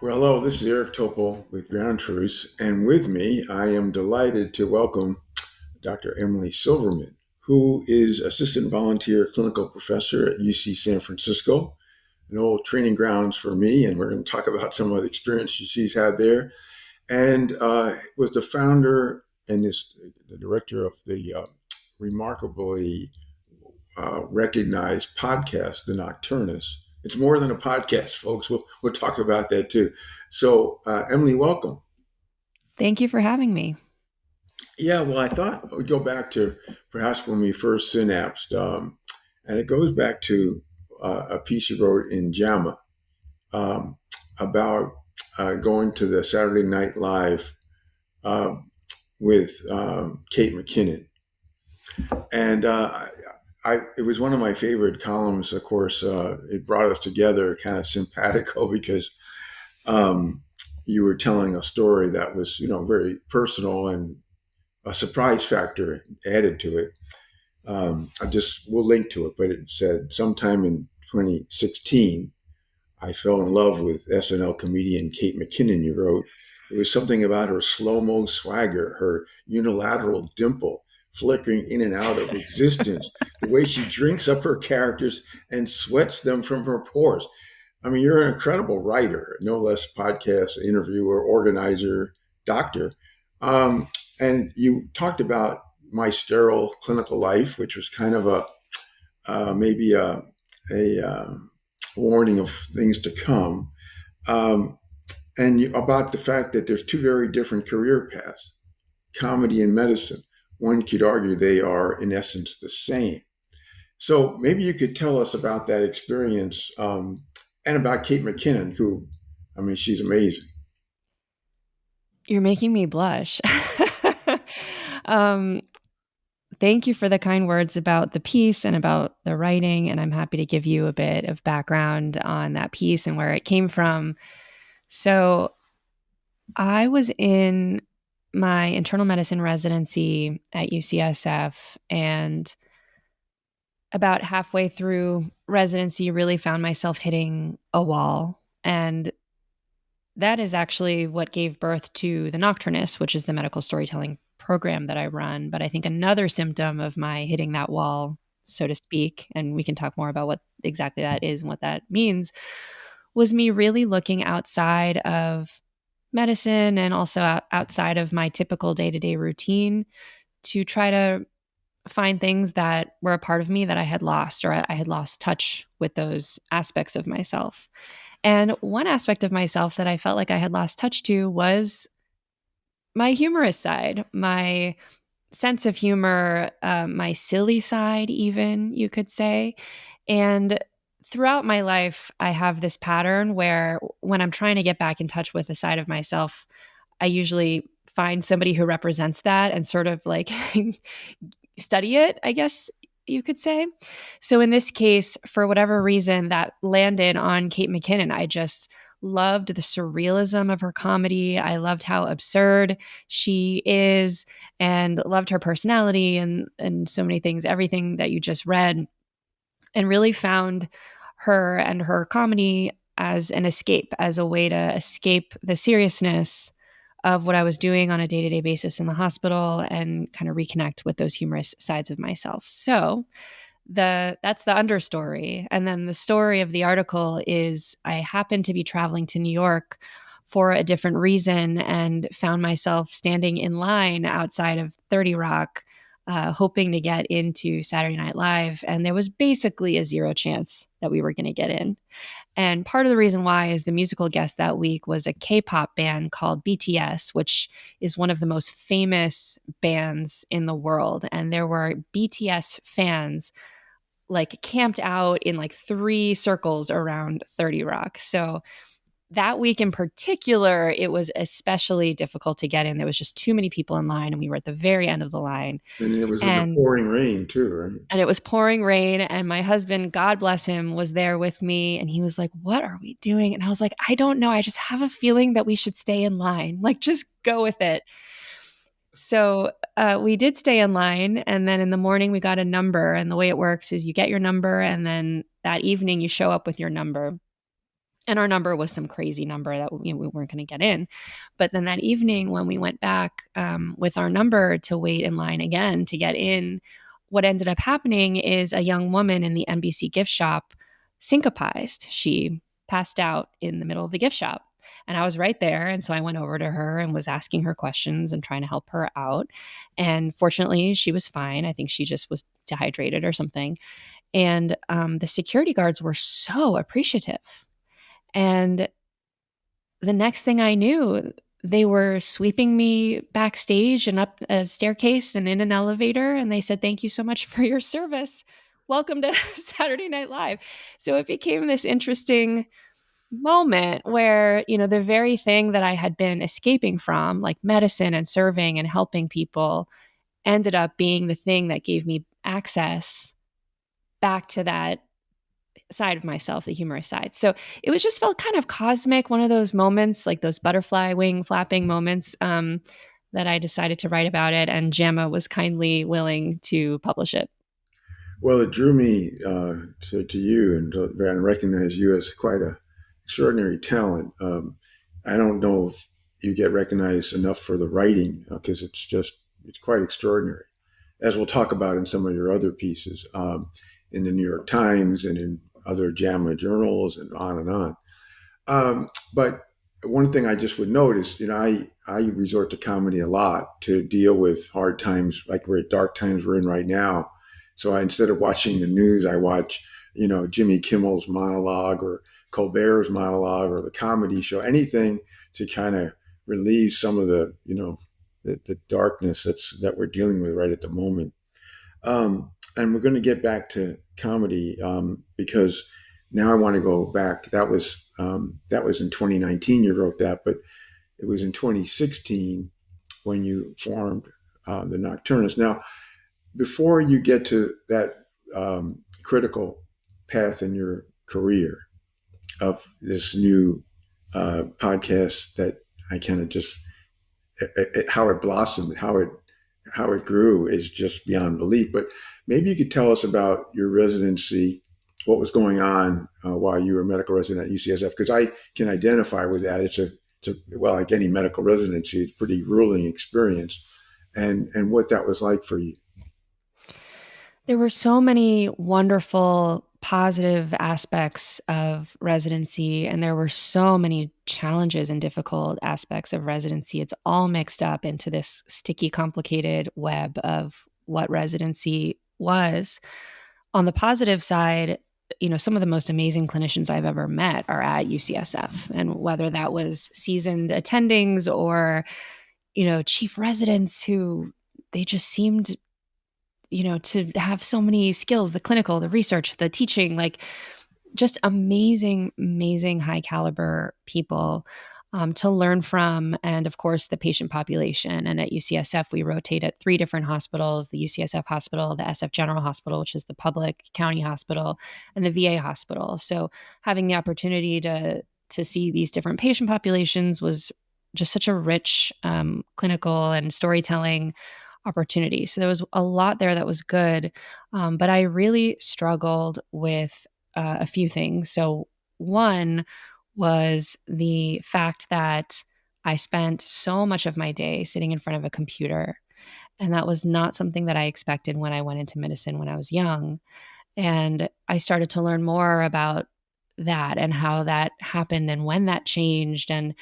Well, hello, this is Eric Topol with Ground Truths, and with me, I am delighted to welcome Dr. Emily Silverman, who is Assistant Volunteer Clinical Professor at UC San Francisco, an old training grounds for me, and we're going to talk about some of the experience she's had there, and was the founder and is the director of the remarkably recognized podcast, The Nocturnus. It's more than a podcast, folks. We'll talk about that too. So, Emily, welcome. Thank you for having me. Yeah, well, I thought we'd go back to perhaps when we first synapsed, and it goes back to a piece you wrote in JAMA um, about going to the Saturday Night Live uh, with Kate McKinnon, and it was one of my favorite columns. Of course, it brought us together, kind of simpatico, because um, you were telling a story that was, very personal and a surprise factor added to it. We'll link to it, but it said sometime in 2016, I fell in love with SNL comedian Kate McKinnon. You wrote, it was something about her slow mo swagger, her unilateral dimple flickering in and out of existence, the way she drinks up her characters and sweats them from her pores. I mean, you're an incredible writer, no less podcast interviewer, organizer, doctor. Um, and you talked about my sterile clinical life, which was kind of maybe a warning of things to come, um, about the fact that there's two very different career paths, comedy and medicine. One could argue they are, in essence, the same. So maybe you could tell us about that experience and about Kate McKinnon, who, I mean, she's amazing. You're making me blush. um, Thank you for the kind words about the piece and about the writing. And I'm happy to give you a bit of background on that piece and where it came from. So, I was in my internal medicine residency at UCSF, and about halfway through residency, really found myself hitting a wall. And that is actually what gave birth to the Nocturnus, which is the medical storytelling program that I run. But I think another symptom of my hitting that wall, so to speak, and we can talk more about what exactly that is and what that means, was me really looking outside of medicine and also outside of my typical day to day routine to try to find things that were a part of me that I had lost, or I had lost touch with those aspects of myself. And one aspect of myself that I felt like I had lost touch to was my humorous side, my sense of humor, my silly side, even, you could say. And throughout my life, I have this pattern where when I'm trying to get back in touch with a side of myself, I usually find somebody who represents that and sort of like study it, I guess you could say. So in this case, for whatever reason, that landed on Kate McKinnon. I just loved the surrealism of her comedy. I loved how absurd she is and loved her personality and so many things, everything that you just read, and really found her and her comedy as an escape, as a way to escape the seriousness of what I was doing on a day to day basis in the hospital and kind of reconnect with those humorous sides of myself. So, that's the understory. And then the story of the article is I happened to be traveling to New York for a different reason and found myself standing in line outside of 30 Rock, hoping to get into Saturday Night Live. And there was basically a zero chance that we were going to get in. And part of the reason why is the musical guest that week was a K-pop band called BTS, which is one of the most famous bands in the world. And there were BTS fans like camped out in like three circles around 30 Rock. So that week in particular, it was especially difficult to get in. There was just too many people in line, and we were at the very end of the line. And it was in the And pouring rain too, right? and it was pouring rain, and my husband, God bless him, was there with me, and he was like, "What are we doing?" And I was like, "I don't know. I just have a feeling that we should stay in line. Like, just go with it." So we did stay in line, and then in the morning we got a number. And the way it works is you get your number, and then that evening you show up with your number. And our number was some crazy number that we weren't going to get in. But then that evening, when we went back with our number to wait in line again to get in, what ended up happening is a young woman in the NBC gift shop syncopized. She passed out in the middle of the gift shop. And I was right there. And so I went over to her and was asking her questions and trying to help her out. And fortunately, she was fine. I think she just was dehydrated or something. And the security guards were so appreciative. And the next thing I knew, they were sweeping me backstage and up a staircase and in an elevator. And they said, "Thank you so much for your service. Welcome to Saturday Night Live." So it became this interesting moment where, the very thing that I had been escaping from, like medicine and serving and helping people, ended up being the thing that gave me access back to that side of myself, the humorous side. So it was just felt kind of cosmic, one of those moments, like those butterfly wing flapping moments, that I decided to write about it. And JAMA was kindly willing to publish it. Well, it drew me to you and recognize you as quite a extraordinary talent. I don't know if you get recognized enough for the writing because it's quite extraordinary, as we'll talk about in some of your other pieces in the New York Times and in other JAMA journals and on and on. But one thing I just would note is, I resort to comedy a lot to deal with hard times, like we're at dark times we're in right now. So instead of watching the news, I watch, Jimmy Kimmel's monologue or Colbert's monologue or the comedy show, anything to kind of relieve some of the darkness that we're dealing with right at the moment. And we're going to get back to comedy because now I want to go back. That was in 2019 you wrote that, but it was in 2016 when you formed the Nocturnus. Now, before you get to that critical path in your career of this new podcast that I kind of just how it blossomed, how it grew is just beyond belief. But maybe you could tell us about your residency, what was going on while you were a medical resident at UCSF, because I can identify with that. Well, like any medical residency, it's a pretty grueling experience, and what that was like for you. There were so many wonderful, positive aspects of residency, and there were so many challenges and difficult aspects of residency. It's all mixed up into this sticky, complicated web of what residency was. On the positive side, some of the most amazing clinicians I've ever met are at UCSF. And whether that was seasoned attendings or, chief residents who they just seemed to have so many skills, the clinical, the research, the teaching, like just amazing, amazing high caliber people to learn from. And of course, the patient population. And at UCSF, we rotate at 3 different hospitals: the UCSF hospital, the SF General Hospital, which is the public county hospital, and the VA hospital. So having the opportunity to see these different patient populations was just such a rich clinical and storytelling opportunity. So there was a lot there that was good. But I really struggled with a few things. So one was the fact that I spent so much of my day sitting in front of a computer. And that was not something that I expected when I went into medicine when I was young. And I started to learn more about that and how that happened and when that changed. And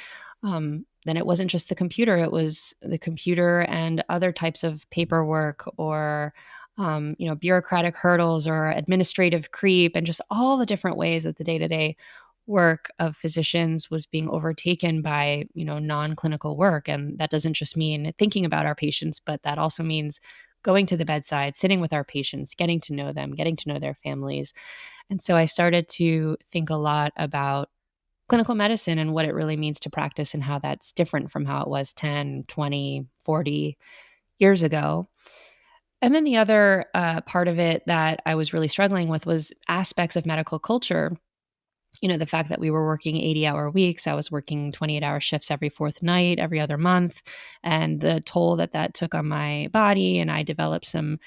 then it wasn't just the computer, it was the computer and other types of paperwork or bureaucratic hurdles or administrative creep, and just all the different ways that the day-to-day work of physicians was being overtaken by non-clinical work. And that doesn't just mean thinking about our patients, but that also means going to the bedside, sitting with our patients, getting to know them, getting to know their families. And so I started to think a lot about clinical medicine and what it really means to practice and how that's different from how it was 10, 20, 40 years ago. And then the other part of it that I was really struggling with was aspects of medical culture. The fact that we were working 80-hour weeks, I was working 28-hour shifts every fourth night, every other month, and the toll that that took on my body. And I developed some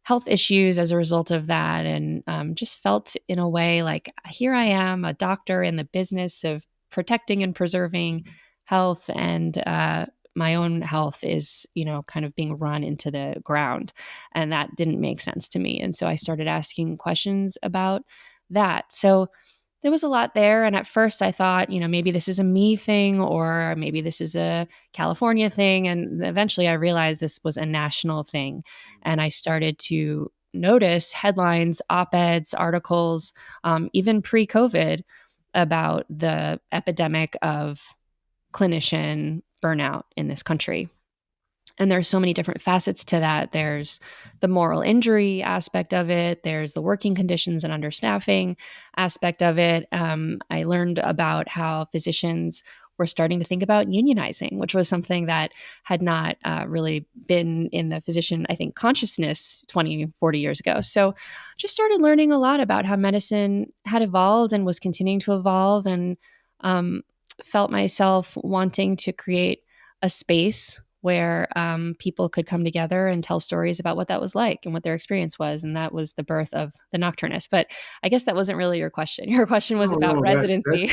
health issues as a result of that, and just felt in a way like here I am, a doctor in the business of protecting and preserving health, and my own health is, kind of being run into the ground. And that didn't make sense to me. And so I started asking questions about that. So there was a lot there. And at first I thought, maybe this is a me thing or maybe this is a California thing. And eventually I realized this was a national thing. And I started to notice headlines, op eds, articles, even pre COVID, about the epidemic of clinician burnout in this country. And there's so many different facets to that. There's the moral injury aspect of it. There's the working conditions and understaffing aspect of it. I learned about how physicians were starting to think about unionizing, which was something that had not really been in the physician, I think, consciousness 20, 40 years ago. So just started learning a lot about how medicine had evolved and was continuing to evolve, and um, felt myself wanting to create a space where people could come together and tell stories about what that was like and what their experience was. And that was the birth of the Nocturnist. But I guess that wasn't really your question. Your question was No, about no, residency.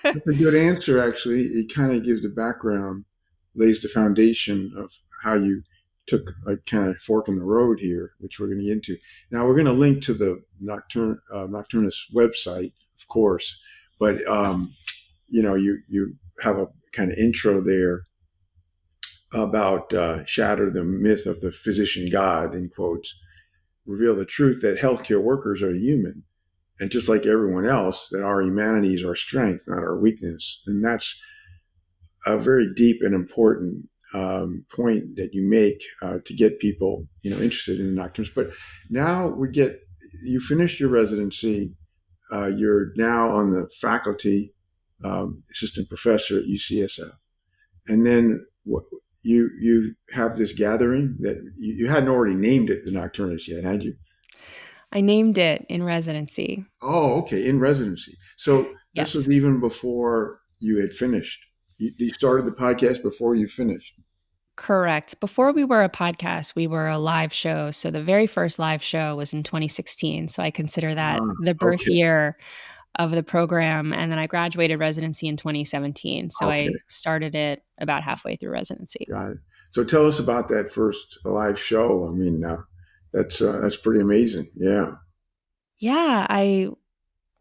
that's a good answer. Actually, it kind of gives the background, lays the foundation of how you took a kind of fork in the road here, which we're going to get into. Now we're going to link to the Nocturnist website, of course, but you have a kind of intro there about shatter the myth of the physician god, in quotes, reveal the truth that healthcare workers are human, and just like everyone else, that our humanity is our strength, not our weakness. And that's a very deep and important point that you make to get people, interested in the nocturnes. But now you finished your residency. You're now on the faculty, assistant professor at UCSF, and then you have this gathering that you hadn't already named it the Nocturnus yet, had you? I named it in residency. Oh, okay, in residency. So this was Yes, even before you had finished. You started the podcast before you finished. correct. Before we were a podcast, we were a live show. So the very first live show was in 2016. So I consider that Ah, the birth okay, year of the program. And then I graduated residency in 2017. So okay, I started it about halfway through residency. got it. So tell us about that first live show. I mean, that's pretty amazing. Yeah. Yeah, I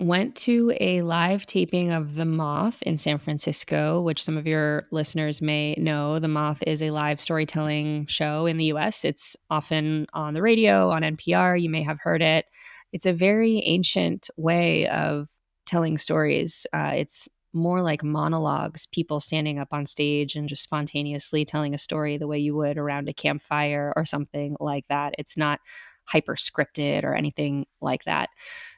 went to a live taping of The Moth in San Francisco, which some of your listeners may know. The Moth is a live storytelling show in the US. It's often on the radio, on NPR. You may have heard it. It's a very ancient way of telling stories. It's more like monologues, people standing up on stage and just spontaneously telling a story the way you would around a campfire or something like that. It's not hyper scripted or anything like that.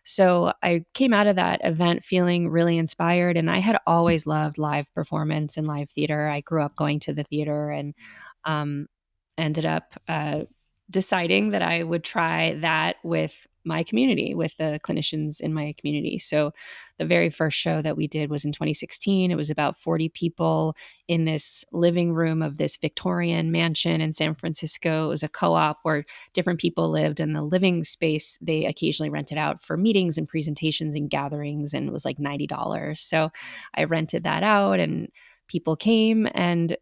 So I came out of that event feeling really inspired. And I had always loved live performance and live theater. I grew up going to the theater, and um, ended up deciding that I would try that with my community, with the clinicians in my community. So the very first show that we did was in 2016. It was about 40 people in this living room of this Victorian mansion in San Francisco. It was a co-op where different people lived, and the living space they occasionally rented out for meetings and presentations and gatherings, and it was like $90. So I rented that out, and people came, and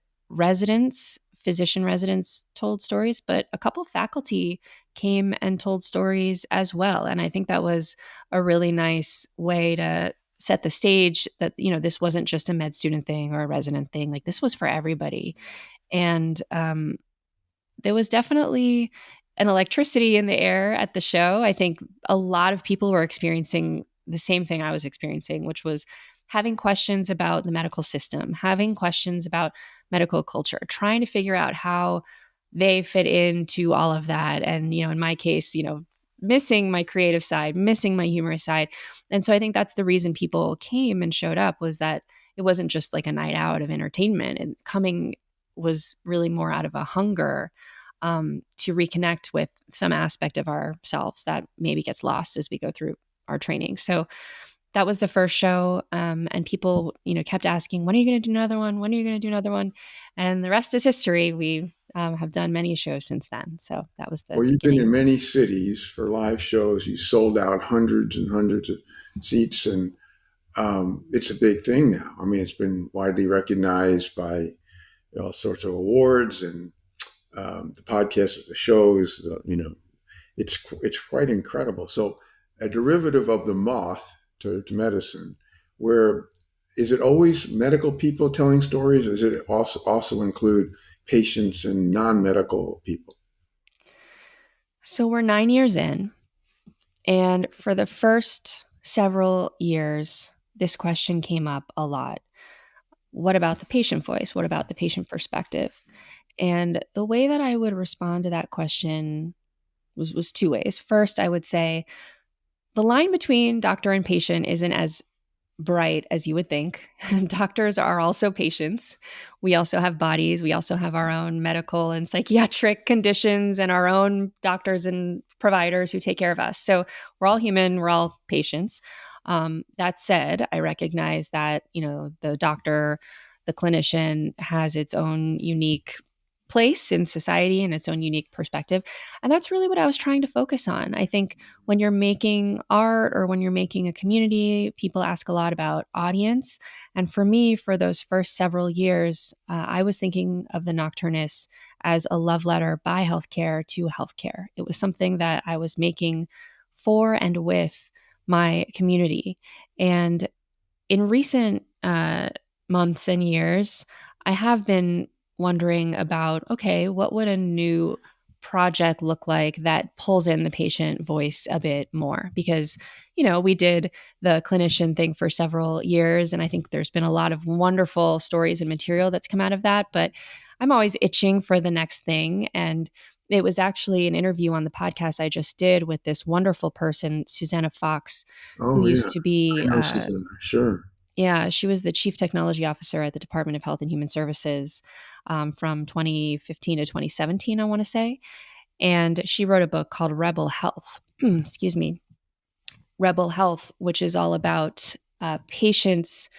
physician residents told stories, but a couple faculty came and told stories as well. And I think that was a really nice way to set the stage that, this wasn't just a med student thing or a resident thing. Like, this was for everybody. And there was definitely an electricity in the air at the show. I think a lot of people were experiencing the same thing I was experiencing, which was having questions about the medical system, having questions about medical culture, trying to figure out how they fit into all of that. And, in my case, missing my creative side, missing my humorous side. And so I think that's the reason people came and showed up, was that it wasn't just like a night out of entertainment, and coming was really more out of a hunger to reconnect with some aspect of ourselves that maybe gets lost as we go through our training. So that was the first show. And people, kept asking, when are you going to do another one? When are you going to do another one? And the rest is history. We have done many shows since then. So that was the Well, you've been in beginning. many cities for live shows. You sold out hundreds and hundreds of seats, and it's a big thing now. I mean, it's been widely recognized by all sorts of awards, and the podcast, the shows. It's quite incredible. So, a derivative of the moth to medicine, where is it always medical people telling stories? Or does it also include patients and non-medical people? So we're 9 years in. And for the first several years, this question came up a lot. What about the patient voice? What about the patient perspective? And the way that I would respond to that question was two ways. First, I would say the line between doctor and patient isn't as bright as you would think. Doctors are also patients. We also have bodies. We also have our own medical and psychiatric conditions and our own doctors and providers who take care of us. So we're all human. We're all patients. That said, I recognize that, the doctor, the clinician has its own unique place in society and its own unique perspective. And that's really what I was trying to focus on. I think when you're making art or when you're making a community, people ask a lot about audience. And for me, for those first several years, I was thinking of the Nocturnus as a love letter by healthcare to healthcare. It was something that I was making for and with my community. And in recent months and years, I have been wondering about, okay, what would a new project look like that pulls in the patient voice a bit more? Because, we did the clinician thing for several years, and I think there's been a lot of wonderful stories and material that's come out of that, but I'm always itching for the next thing. And it was actually an interview on the podcast I just did with this wonderful person, Susanna Fox, who Oh yeah, used to be I know Susanna. Sure. yeah, she was the chief technology officer at the Department of Health and Human Services from 2015 to 2017, I want to say. And she wrote a book called Rebel Health. Excuse me. Rebel Health, which is all about patients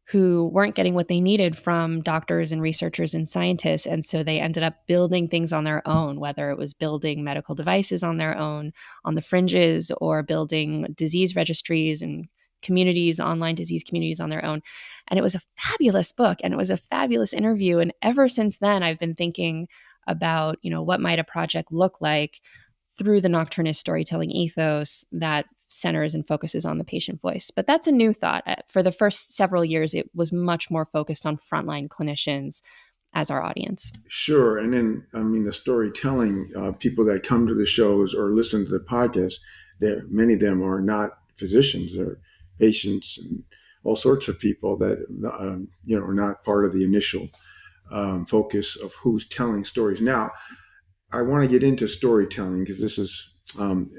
who weren't getting what they needed from doctors and researchers and scientists. And so they ended up building things on their own, whether it was building medical devices on their own, on the fringes, or building disease registries and communities, online disease communities on their own. And it was a fabulous book and it was a fabulous interview. And ever since then, I've been thinking about, what might a project look like through the Nocturnist storytelling ethos that centers and focuses on the patient voice. But that's a new thought. For the first several years, it was much more focused on frontline clinicians as our audience. Sure. And then, I mean, the storytelling, people that come to the shows or listen to the podcast, many of them are not physicians, they're patients and all sorts of people that, are not part of the initial focus of who's telling stories. Now, I want to get into storytelling because this is,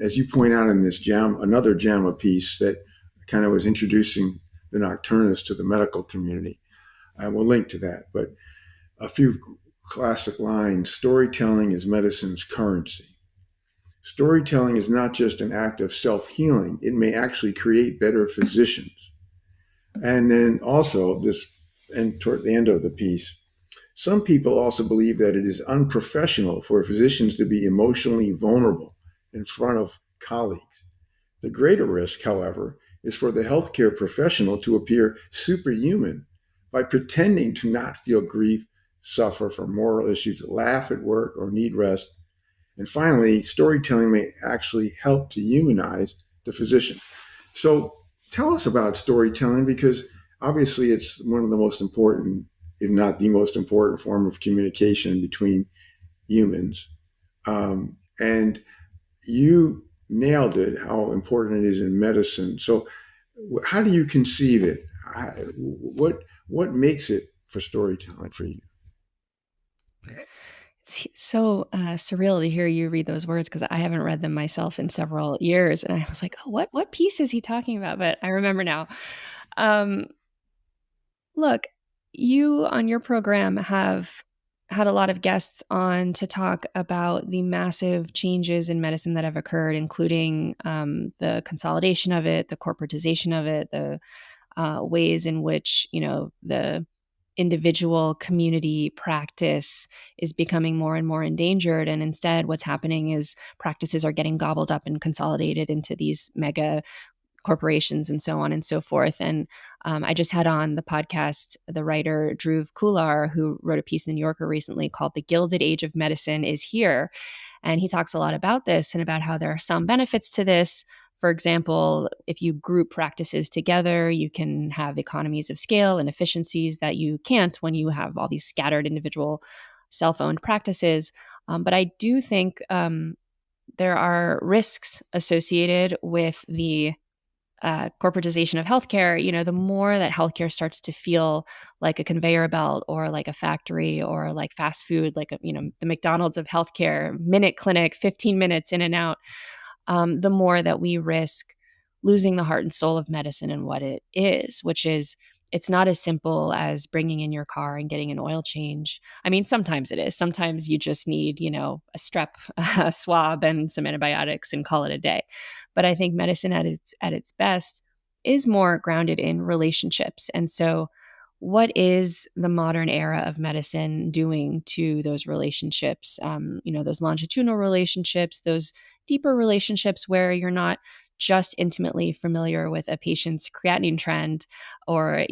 as you point out in this another JAMA piece that kind of was introducing the Nocturnus to the medical community. I will link to that. But a few classic lines: storytelling is medicine's currency. Storytelling is not just an act of self healing, it may actually create better physicians. And then also, and toward the end of the piece, some people also believe that it is unprofessional for physicians to be emotionally vulnerable in front of colleagues. The greater risk, however, is for the healthcare professional to appear superhuman by pretending to not feel grief, suffer from moral issues, laugh at work, or need rest. And finally, storytelling may actually help to humanize the physician. So tell us about storytelling because obviously it's one of the most important, if not the most important form of communication between humans. And you nailed it, how important it is in medicine. So how do you conceive it? What makes it for storytelling for you? It's so surreal to hear you read those words because I haven't read them myself in several years, and I was like, "Oh, what piece is he talking about?" But I remember now. Um, Look, you on your program have had a lot of guests on to talk about the massive changes in medicine that have occurred, including the consolidation of it, the corporatization of it, the ways in which the individual community practice is becoming more and more endangered. And instead, what's happening is practices are getting gobbled up and consolidated into these mega corporations and so on and so forth. And I just had on the podcast the writer Dhruv Kular, who wrote a piece in the New Yorker recently called "The Gilded Age of Medicine is Here." And he talks a lot about this and about how there are some benefits to this. For example, if you group practices together, you can have economies of scale and efficiencies that you can't when you have all these scattered individual self owned practices. But I do think there are risks associated with the corporatization of healthcare. The more that healthcare starts to feel like a conveyor belt or like a factory or like fast food, like the McDonald's of healthcare, minute clinic, 15 minutes in and out, the more that we risk losing the heart and soul of medicine and what it is, which is it's not as simple as bringing in your car and getting an oil change. I mean, sometimes it is. Sometimes you just need, a strep, a swab, and some antibiotics and call it a day. But I think medicine at its best is more grounded in relationships. And so, what is the modern era of medicine doing to those relationships? Those longitudinal relationships, those deeper relationships where you're not just intimately familiar with a patient's creatinine trend or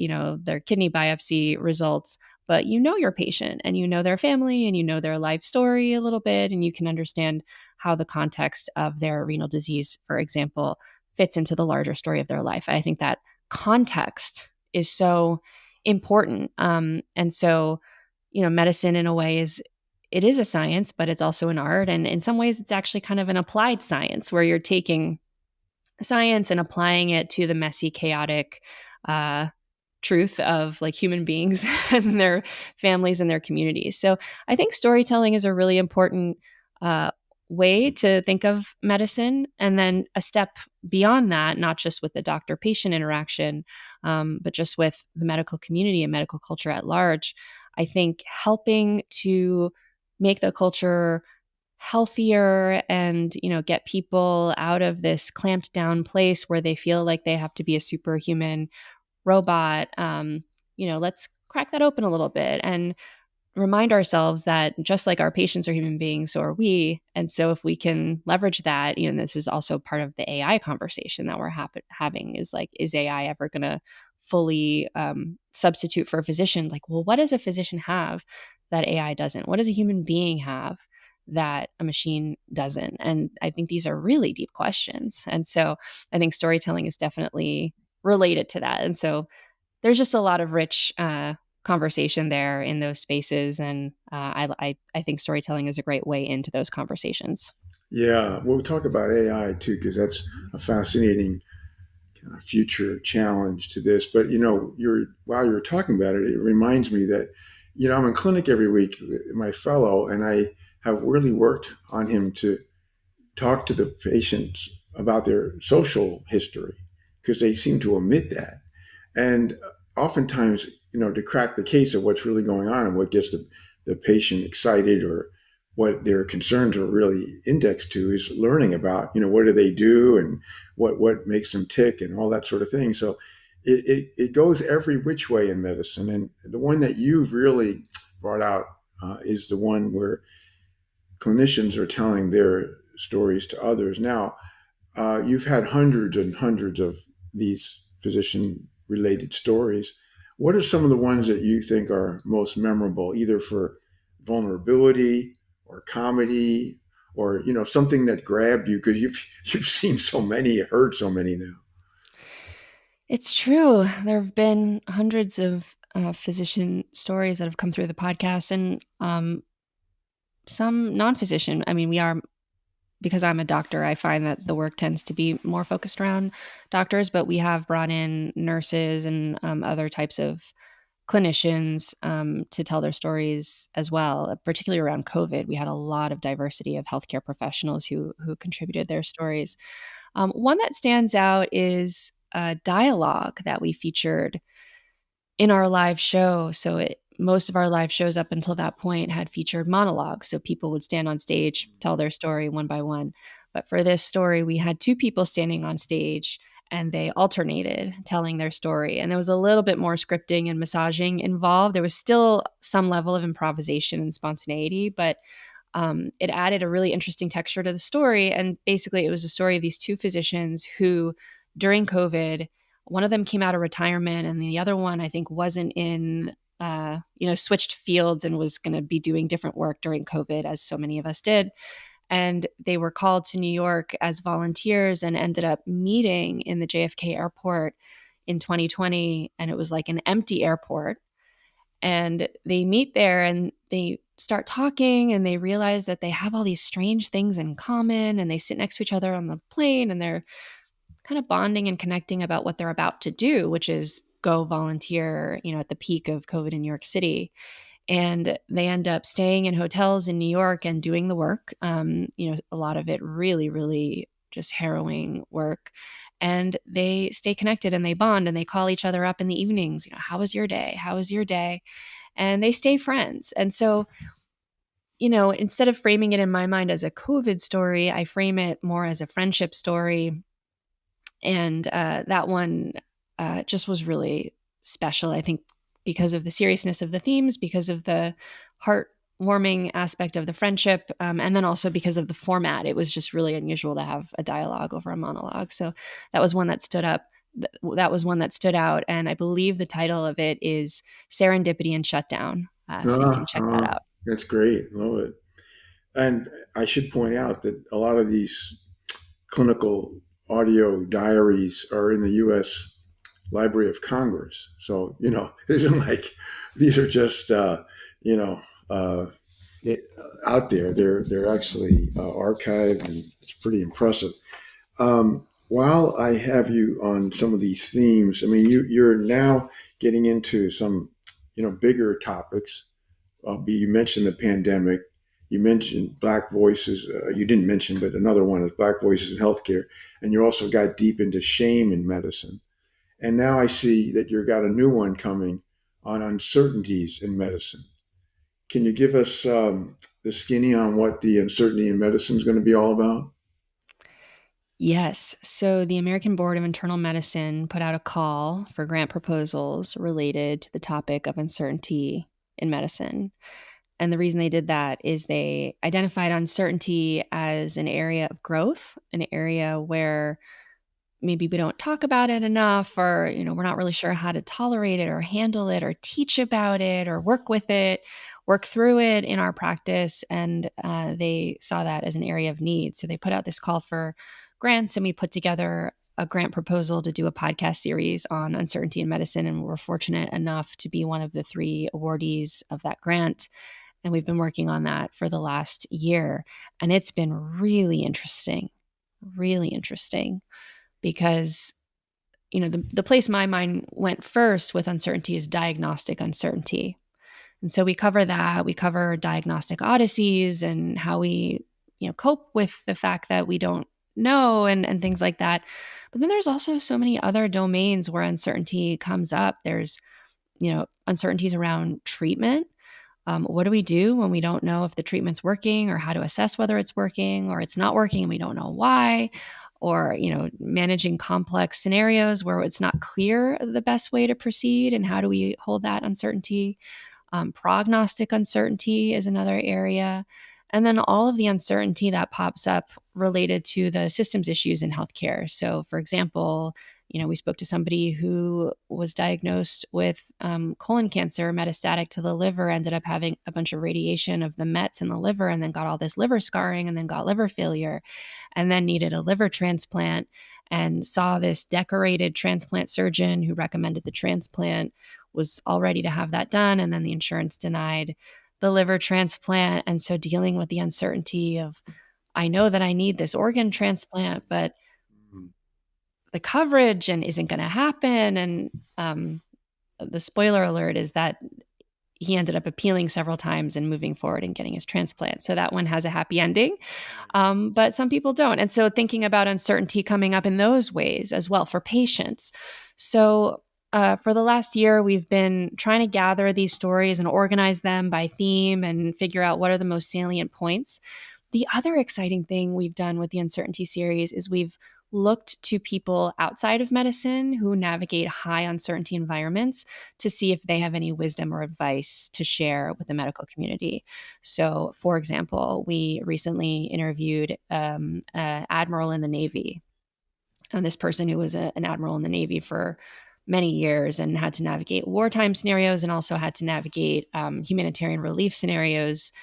their kidney biopsy results, but your patient and their family and their life story a little bit, and you can understand how the context of their renal disease, for example, fits into the larger story of their life. I think that context is so important. And so, medicine in a way it is a science, but it's also an art. And in some ways, it's actually kind of an applied science where you're taking science and applying it to the messy, chaotic uh, truth of like human beings and their families and their communities. So I think storytelling is a really important uh, way to think of medicine. And then a step beyond that, not just with the doctor patient interaction, but just with the medical community and medical culture at large. I think helping to make the culture healthier and get people out of this clamped down place where they feel like they have to be a superhuman robot. Let's crack that open a little bit and remind ourselves that just like our patients are human beings, so are we. And so if we can leverage that, this is also part of the AI conversation that we're having is like, is AI ever going to fully substitute for a physician? Like, well, what does a physician have that AI doesn't? What does a human being have that a machine doesn't? And I think these are really deep questions. And so I think storytelling is definitely related to that. And so there's just a lot of rich conversation there in those spaces, and I think storytelling is a great way into those conversations. Yeah, we'll talk about AI too, because that's a fascinating kind of future challenge to this. But you're while you're talking about it, it reminds me that I'm in clinic every week with my fellow, and I have really worked on him to talk to the patients about their social history because they seem to omit that. And oftentimes, to crack the case of what's really going on and what gets the patient excited or what their concerns are really indexed to is learning about, what do they do and what makes them tick and all that sort of thing. So it goes every which way in medicine. And the one that you've really brought out is the one where clinicians are telling their stories to others. Now, you've had hundreds and hundreds of these physician related stories. What are some of the ones that you think are most memorable, either for vulnerability or comedy or something that grabbed you because you've seen so many, heard so many now? It's true. There have been hundreds of physician stories that have come through the podcast, and some non-physician. I mean, we are because I'm a doctor. I find that the work tends to be more focused around doctors, but we have brought in nurses and other types of clinicians to tell their stories as well. Particularly around COVID, we had a lot of diversity of healthcare professionals who contributed their stories. One that stands out is a dialogue that we featured in our live show. So most of our live shows up until that point had featured monologues. So people would stand on stage, tell their story one by one. But for this story, we had two people standing on stage and they alternated telling their story. And there was a little bit more scripting and massaging involved. There was still some level of improvisation and spontaneity, but it added a really interesting texture to the story. And basically, it was a story of these two physicians who, during COVID, one of them came out of retirement, and the other one, I think, wasn't in, switched fields and was going to be doing different work during COVID, as so many of us did. And they were called to New York as volunteers and ended up meeting in the JFK airport in 2020. And it was like an empty airport, and they meet there and they start talking, and they realize that they have all these strange things in common, and they sit next to each other on the plane, and they're kind of bonding and connecting about what they're about to do, which is go volunteer, at the peak of COVID in New York City. And they end up staying in hotels in New York and doing the work. A lot of it really, really just harrowing work. And they stay connected and they bond and they call each other up in the evenings. How was your day? How was your day? And they stay friends. And so, instead of framing it in my mind as a COVID story, I frame it more as a friendship story. And that one just was really special, I think, because of the seriousness of the themes, because of the heartwarming aspect of the friendship, and then also because of the format. It was just really unusual to have a dialogue over a monologue. So that was one that stood up. That was one that stood out. And I believe the title of it is Serendipity and Shutdown. So you can Ah, check that out. that's great. Love it. And I should point out that a lot of these clinical audio diaries are in the U.S. Library of Congress. So, it isn't like these are just, you know, uh, it, out there. They're actually archived, and it's pretty impressive. While I have you on some of these themes, I mean, you're now getting into some, bigger topics. You mentioned the pandemic. You mentioned Black voices. You didn't mention, but another one is Black voices in healthcare. And you also got deep into shame in medicine. And now I see that you've got a new one coming on uncertainties in medicine. Can you give us the skinny on what the uncertainty in medicine is going to be all about? Yes. So the American Board of Internal Medicine put out a call for grant proposals related to the topic of uncertainty in medicine. And the reason they did that is they identified uncertainty as an area of growth, an area where maybe we don't talk about it enough, or we're not really sure how to tolerate it or handle it or teach about it or work with it, work through it in our practice. And they saw that as an area of need, so they put out this call for grants, and we put together a grant proposal to do a podcast series on uncertainty in medicine, and we're fortunate enough to be one of the 3 awardees of that grant. And we've been working on that for the last year, and it's been really interesting, because the place my mind went first with uncertainty is diagnostic uncertainty. And so we cover that. We cover diagnostic odysseys and how we cope with the fact that we don't know, and things like that. But then there's also so many other domains where uncertainty comes up. There's uncertainties around treatment. What do we do when we don't know if the treatment's working, or how to assess whether it's working or it's not working and we don't know why? Or, managing complex scenarios where it's not clear the best way to proceed, and how do we hold that uncertainty? Prognostic uncertainty is another area. And then all of the uncertainty that pops up related to the systems issues in healthcare. So, for example, we spoke to somebody who was diagnosed with colon cancer, metastatic to the liver, ended up having a bunch of radiation of the mets in the liver, and then got all this liver scarring, and then got liver failure, and then needed a liver transplant, and saw this decorated transplant surgeon who recommended the transplant, was all ready to have that done, and then the insurance denied the liver transplant. And so dealing with the uncertainty of, I know that I need this organ transplant, but the coverage and isn't going to happen. And the spoiler alert is that he ended up appealing several times and moving forward and getting his transplant. So that one has a happy ending, but some people don't. And so thinking about uncertainty coming up in those ways as well for patients. So for the last year, we've been trying to gather these stories and organize them by theme and figure out what are the most salient points. The other exciting thing we've done with the uncertainty series is we've looked to people outside of medicine who navigate high uncertainty environments to see if they have any wisdom or advice to share with the medical community. So, for example, we recently interviewed an admiral in the Navy, and this person who was an admiral in the Navy for many years and had to navigate wartime scenarios and also had to navigate humanitarian relief scenarios.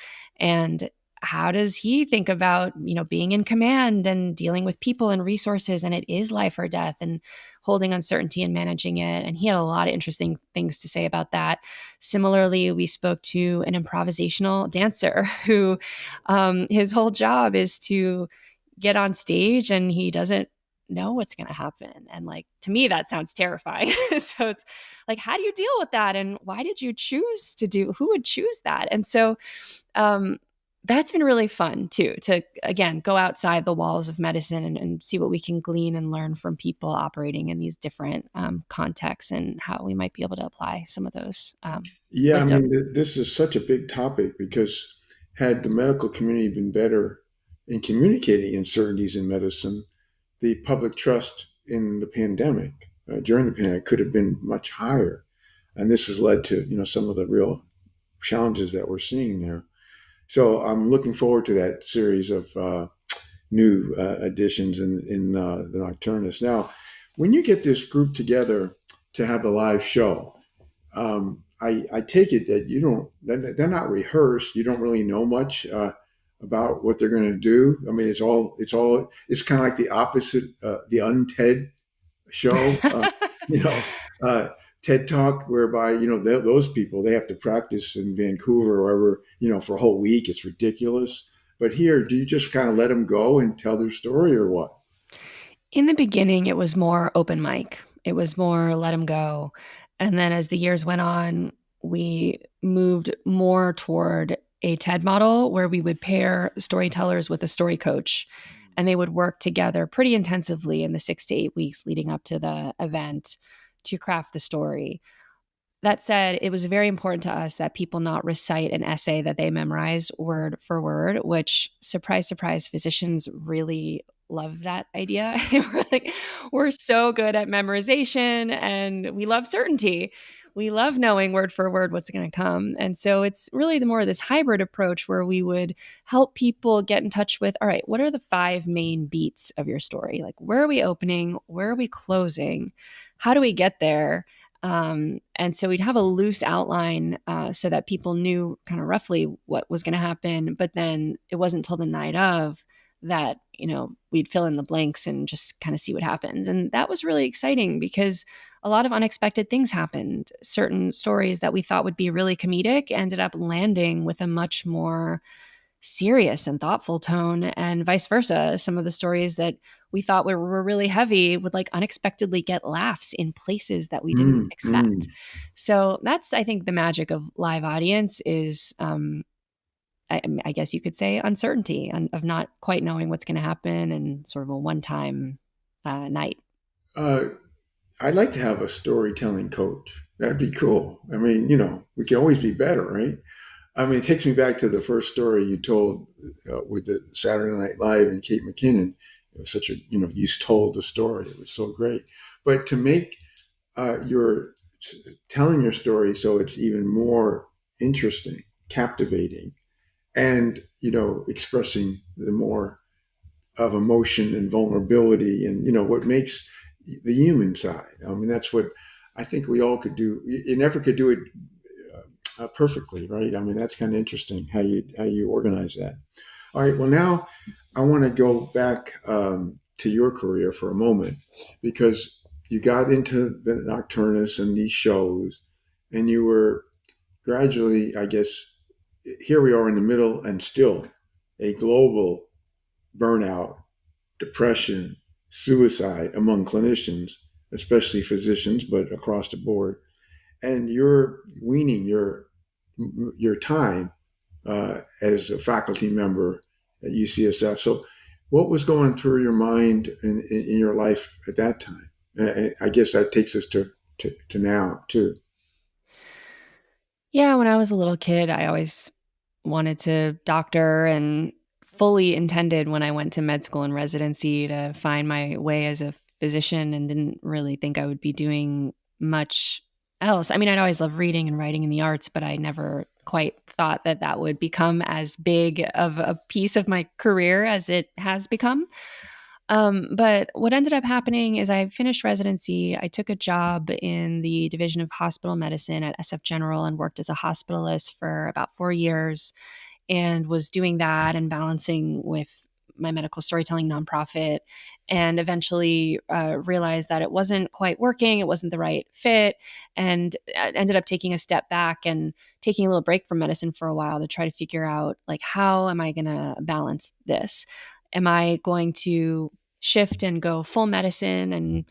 And how does he think about being in command and dealing with people and resources, and it is life or death, and holding uncertainty and managing it? And he had a lot of interesting things to say about that. Similarly, we spoke to an improvisational dancer who his whole job is to get on stage and he doesn't know what's going to happen. And like, to me, that sounds terrifying. So it's like, how do you deal with that? And why did you choose to do, who would choose that? And so um, that's been really fun too, to again, go outside the walls of medicine and see what we can glean and learn from people operating in these different contexts and how we might be able to apply some of those Yeah, I wisdom. mean, this is such a big topic because had the medical community been better in communicating uncertainties in medicine, the public trust in the pandemic, during the pandemic, could have been much higher. And this has led to, some of the real challenges that we're seeing there. So I'm looking forward to that series of new additions in the Nocturnus. Now, when you get this group together to have the live show, I take it that you don't, they're not rehearsed. You don't really know much about what they're going to do. I mean, it's kind of like the opposite, the unTED show, you know, uh, TED Talk, whereby, those people, they have to practice in Vancouver or wherever, for a whole week. It's ridiculous. But here, do you just kind of let them go and tell their story or what? In the beginning, it was more open mic. It was more let them go. And then as the years went on, we moved more toward a TED model where we would pair storytellers with a story coach, and they would work together pretty intensively in the 6 to 8 weeks leading up to the event to craft the story. That said, it was very important to us that people not recite an essay that they memorize word for word, which, surprise, surprise, physicians really love that idea. we're so good at memorization and we love certainty. We love knowing word for word what's going to come. And so it's really the more of this hybrid approach where we would help people get in touch with, all right, what are the five main beats of your story? Like, where are we opening? Where are we closing? How do we get there? And so we'd have a loose outline so that people knew kind of roughly what was going to happen. But then it wasn't until the night of that, we'd fill in the blanks and just kind of see what happens. And that was really exciting because a lot of unexpected things happened. Certain stories that we thought would be really comedic ended up landing with a much more serious and thoughtful tone, and vice versa. Some of the stories that we thought were really heavy would like unexpectedly get laughs in places that we didn't Mm, expect. mm. So that's, I think, the magic of live audience is, I guess you could say, uncertainty and of not quite knowing what's going to happen and sort of a one-time night. Uh, I'd like to have a storytelling coach. That'd be cool. I mean, we can always be better, right? I mean, it takes me back to the first story you told with the Saturday Night Live and Kate McKinnon. It was such a, you told the story. It was so great. But to make your telling your story so it's even more interesting, captivating, and, expressing the more of emotion and vulnerability and, what makes the human side. I mean, that's what I think we all could do. You never could do it perfectly, right? I mean, that's kind of interesting how you organize that. All right. Well, now I want to go back to your career for a moment because you got into the Nocturnus and these shows, and you were gradually, I guess, here we are in the middle, and still a global burnout, depression, suicide among clinicians, especially physicians, but across the board. And you're weaning your time as a faculty member at UCSF. So, what was going through your mind in your life at that time? I guess that takes us to now too. Yeah, when I was a little kid, I always wanted to doctor and fully intended when I went to med school and residency to find my way as a physician and didn't really think I would be doing much else. I mean, I'd always loved reading and writing in the arts, but I never quite thought that that would become as big of a piece of my career as it has become. But what ended up happening is I finished residency. I took a job in the Division of Hospital Medicine at SF General and worked as a hospitalist for about 4 years and was doing that and balancing with my medical storytelling nonprofit, and eventually realized that it wasn't quite working. It wasn't the right fit, and ended up taking a step back and taking a little break from medicine for a while to try to figure out, like, how am I going to balance this? Am I going to shift and go full medicine and,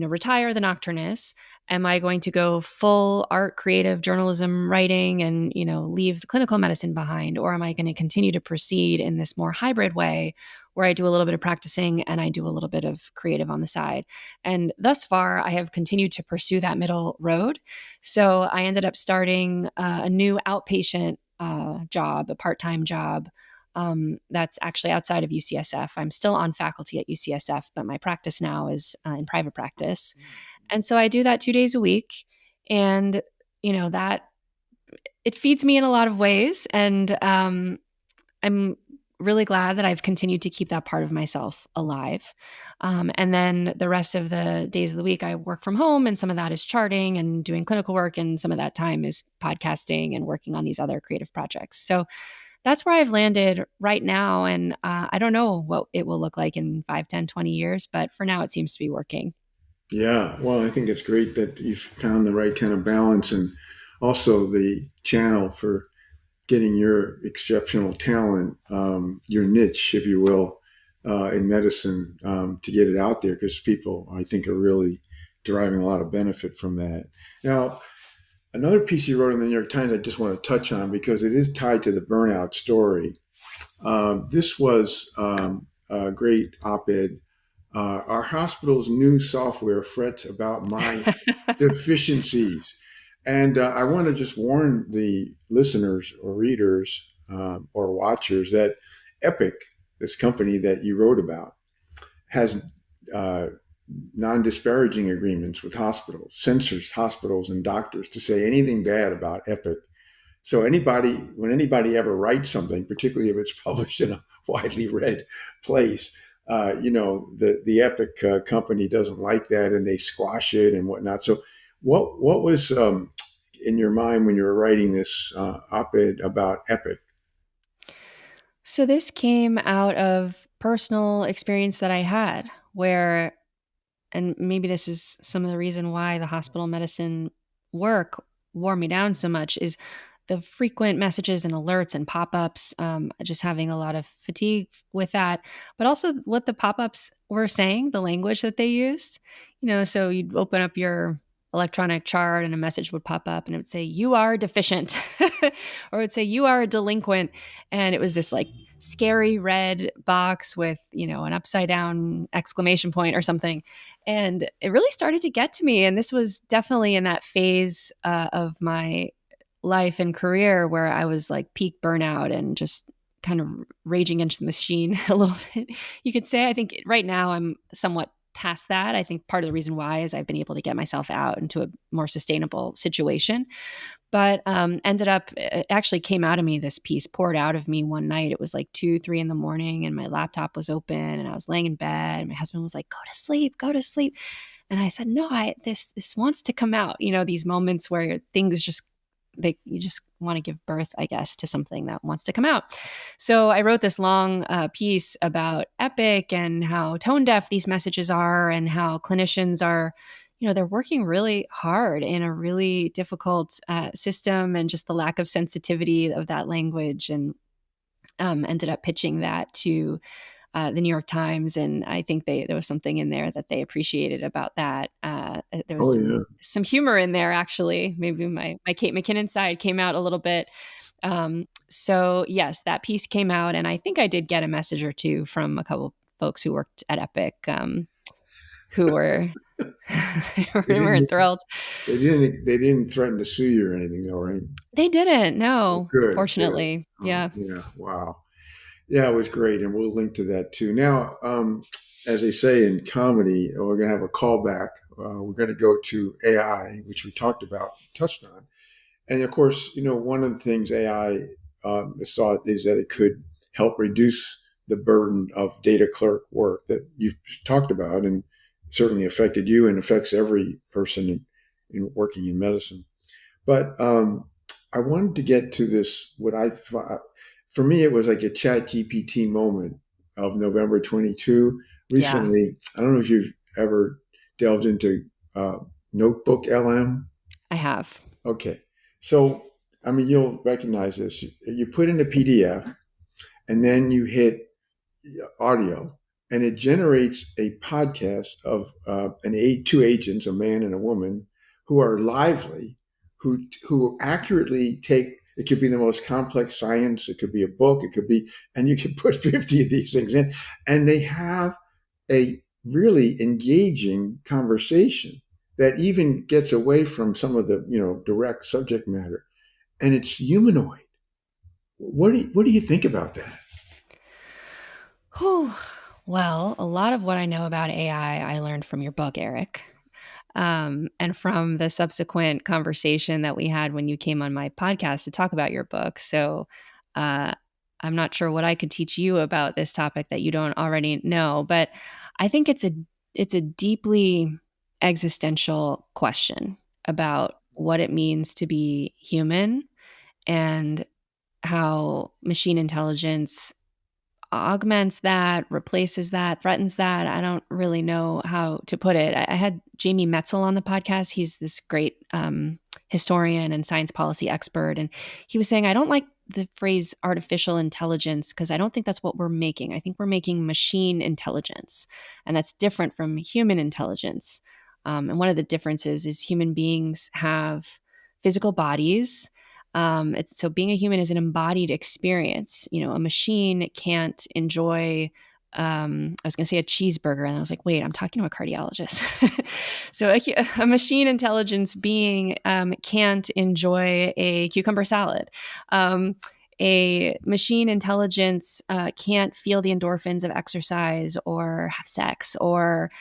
retire the nocturnist? Am I going to go full art, creative journalism, writing, and, leave clinical medicine behind? Or am I going to continue to proceed in this more hybrid way where I do a little bit of practicing and I do a little bit of creative on the side? And thus far, I have continued to pursue that middle road. So I ended up starting a new outpatient job, a part-time job, that's actually outside of UCSF. I'm still on faculty at UCSF, but my practice now is in private practice. And so I do that 2 days a week. And, that it feeds me in a lot of ways. And I'm really glad that I've continued to keep that part of myself alive. And then the rest of the days of the week, I work from home, and some of that is charting and doing clinical work. And some of that time is podcasting and working on these other creative projects. So that's where I've landed right now. And I don't know what it will look like in 5, 10, 20 years, but for now, it seems to be working. Yeah, well, I think it's great that you've found the right kind of balance and also the channel for getting your exceptional talent, your niche, if you will, in medicine, to get it out there because people, I think, are really deriving a lot of benefit from that. Now, another piece you wrote in the New York Times I just want to touch on because it is tied to the burnout story. This was a great op ed. Our hospital's new software frets about my deficiencies. And I want to just warn the listeners or readers or watchers that Epic, this company that you wrote about, has uh, non disparaging agreements with hospitals, censors hospitals and doctors to say anything bad about Epic. So when anybody ever writes something, particularly if it's published in a widely read place, the Epic company doesn't like that and they squash it and whatnot. So, what was in your mind when you were writing this op-ed about Epic? So this came out of personal experience that I had where, and maybe this is some of the reason why the hospital medicine work wore me down so much, is the frequent messages and alerts and pop-ups, just having a lot of fatigue with that, but also what the pop-ups were saying, the language that they used. So you'd open up your electronic chart and a message would pop up and it would say, "You are deficient," or it would say, "You are a delinquent." And it was this like scary red box with, an upside down exclamation point or something. And it really started to get to me. And this was definitely in that phase of my life and career where I was like peak burnout and just kind of raging against the machine a little bit. You could say, I think right now I'm somewhat past that. I think part of the reason why is I've been able to get myself out into a more sustainable situation. But ended up, it actually came out of me, this piece poured out of me one night. It was like 2, 3 in the morning, and my laptop was open, and I was laying in bed. And my husband was like, "Go to sleep, go to sleep." And I said, "No, this wants to come out." These moments where things just you just want to give birth, I guess, to something that wants to come out. So I wrote this long piece about Epic and how tone deaf these messages are, and how clinicians are, they're working really hard in a really difficult system, and just the lack of sensitivity of that language. And ended up pitching that to the New York Times, and I think there was something in there that they appreciated about that. There was Oh some yeah. some humor in there, actually. Maybe my Kate McKinnon side came out a little bit. So yes, that piece came out, and I think I did get a message or two from a couple folks who worked at Epic, who were They weren't didn't. thrilled. They didn't threaten to sue you or anything, though, right? They didn't. Oh, No, good, good. fortunately. Oh, Yeah. yeah. Wow. Yeah, it was great, and we'll link to that too. Now, as they say in comedy, we're going to have a callback. We're going to go to AI, which we talked about, touched on, and of course, one of the things AI saw is that it could help reduce the burden of data clerk work that you've talked about, and certainly affected you and affects every person in working in medicine. But I wanted to get to this. For me, it was like a Chat GPT moment of November 22. Yeah, Recently, I don't know if you've ever delved into uh, Notebook LM. I have. Okay, so I mean, you'll recognize this. You put in a PDF, and then you hit audio, and it generates a podcast of two agents, a man and a woman, who are lively, who accurately take. It could be the most complex science. It could be a book. It could be, and you can put 50 of these things in, and they have a really engaging conversation that even gets away from some of the direct subject matter, and it's humanoid. What do you think about that? Whew. Well, a lot of what I know about AI, I learned from your book, Eric, and from the subsequent conversation that we had when you came on my podcast to talk about your book. So, uh, I'm not sure what I could teach you about this topic that you don't already know, but I think it's a deeply existential question about what it means to be human and how machine intelligence augments that, replaces that, threatens that. I don't really know how to put it. I had Jamie Metzel on the podcast. He's this great historian and science policy expert. And he was saying, I don't like the phrase artificial intelligence because I don't think that's what we're making. I think we're making machine intelligence, and that's different from human intelligence. And one of the differences is human beings have physical bodies. So being a human is an embodied experience. A machine can't enjoy. I was going to say a cheeseburger, and I was like, wait, I'm talking to a cardiologist. So a machine intelligence being can't enjoy a cucumber salad. Um, a machine intelligence can't feel the endorphins of exercise or have sex or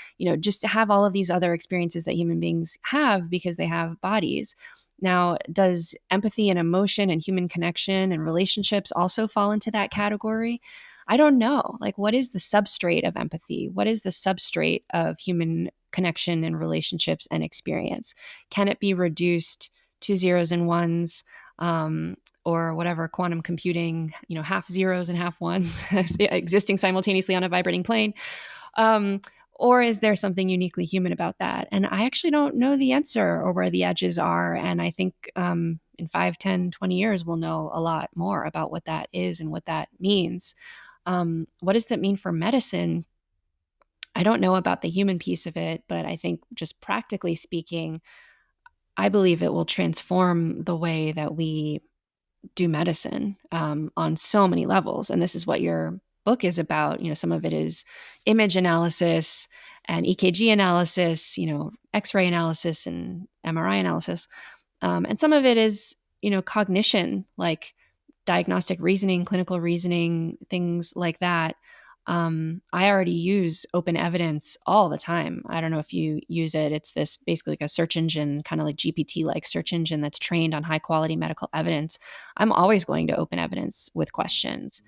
just to have all of these other experiences that human beings have because they have bodies. Now, does empathy and emotion and human connection and relationships also fall into that category? I don't know. Like, what is the substrate of empathy? What is the substrate of human connection and relationships and experience? Can it be reduced to zeros and ones? Or whatever quantum computing, half zeros and half ones existing simultaneously on a vibrating plane. Um, or is there something uniquely human about that? And I actually don't know the answer or where the edges are. And I think in 5, 10, 20 years, we'll know a lot more about what that is and what that means. What does that mean for medicine? I don't know about the human piece of it, but I think just practically speaking, I believe it will transform the way that we do medicine on so many levels. And this is what your book is about. Some of it is image analysis and EKG analysis, X-ray analysis and MRI analysis. And some of it is, cognition, like diagnostic reasoning, clinical reasoning, things like that. I already use open evidence all the time. I don't know if you use it. It's this basically like a search engine, kind of like GPT like search engine that's trained on high quality medical evidence. I'm always going to open evidence with questions.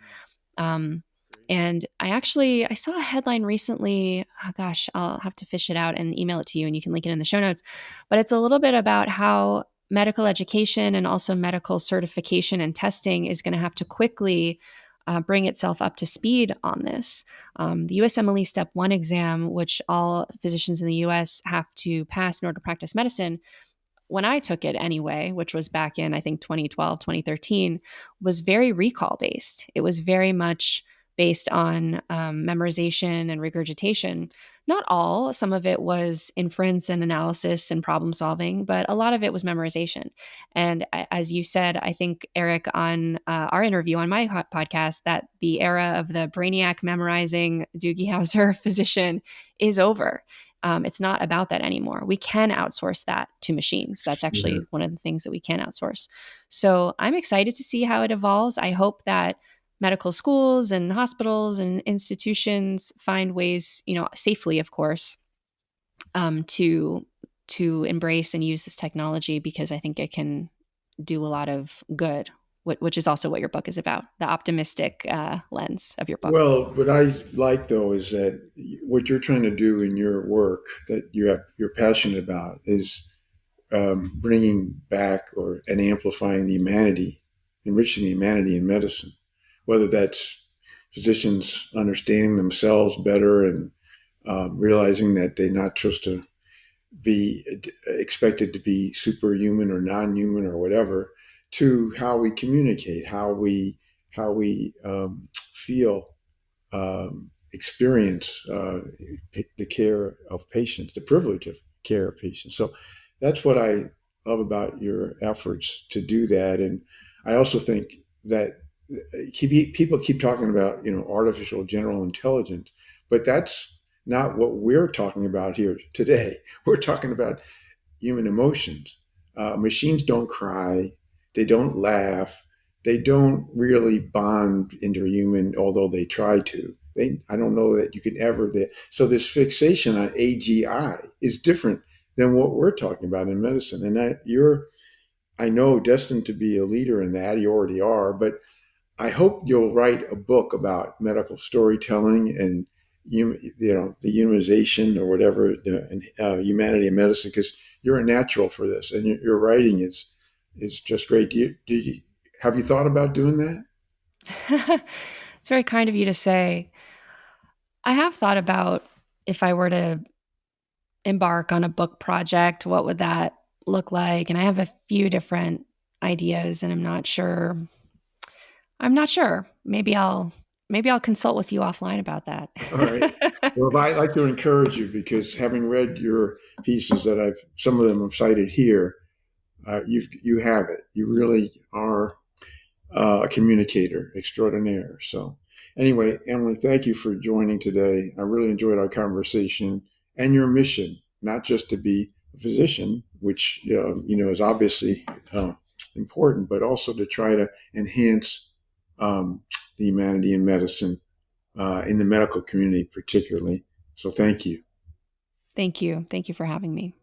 Um, Great. and I saw a headline recently. Oh gosh, I'll have to fish it out and email it to you, and you can link it in the show notes. But it's a little bit about how medical education and also medical certification and testing is going to have to quickly bring itself up to speed on this. The USMLE Step 1 exam, which all physicians in the US have to pass in order to practice medicine, when I took it anyway, which was back in, I think, 2012, 2013, was very recall based. It was very much based on memorization and regurgitation. Not all, some of it was inference and analysis and problem solving, but a lot of it was memorization. And as you said, I think, Eric, on our interview on my podcast, that the era of the brainiac memorizing Doogie Howser physician is over. It's not about that anymore. We can outsource that to machines. That's Yeah. actually one of the things that we can outsource. So I'm excited to see how it evolves. I hope that medical schools and hospitals and institutions find ways, safely, of course, to embrace and use this technology, because I think it can do a lot of good, which is also what your book is about, the optimistic lens of your book. Well, what I like though is that what you're trying to do in your work that you're passionate about is bringing back or and amplifying the humanity, enriching the humanity in medicine, whether that's physicians understanding themselves better and realizing that they're not supposed to be expected to be superhuman or non-human or whatever, to how we communicate, how we feel, experience the care of patients, the privilege of care of patients. So that's what I love about your efforts to do that. And I also think that people keep talking about, artificial general intelligence, but that's not what we're talking about here today. We're talking about human emotions. Machines don't cry, they don't laugh, they don't really bond interhuman, although they try to. I don't know that you can ever. So this fixation on AGI is different than what we're talking about in medicine, and I know, destined to be a leader in that. You already are, but I hope you'll write a book about medical storytelling and the humanization or whatever, humanity in medicine, because you're a natural for this, and your writing is just great. Have you thought about doing that? It's very kind of you to say. I have thought about, if I were to embark on a book project, what would that look like? And I have a few different ideas, and I'm not sure. Maybe I'll consult with you offline about that. All right. Well, I'd like to encourage you because having read your pieces that some of them I've cited here, you have it. You really are a communicator extraordinaire. So, anyway, Emily, thank you for joining today. I really enjoyed our conversation and your mission, not just to be a physician, which is obviously important, but also to try to enhance the humanity in medicine, in the medical community, particularly. So, thank you. Thank you. Thank you for having me.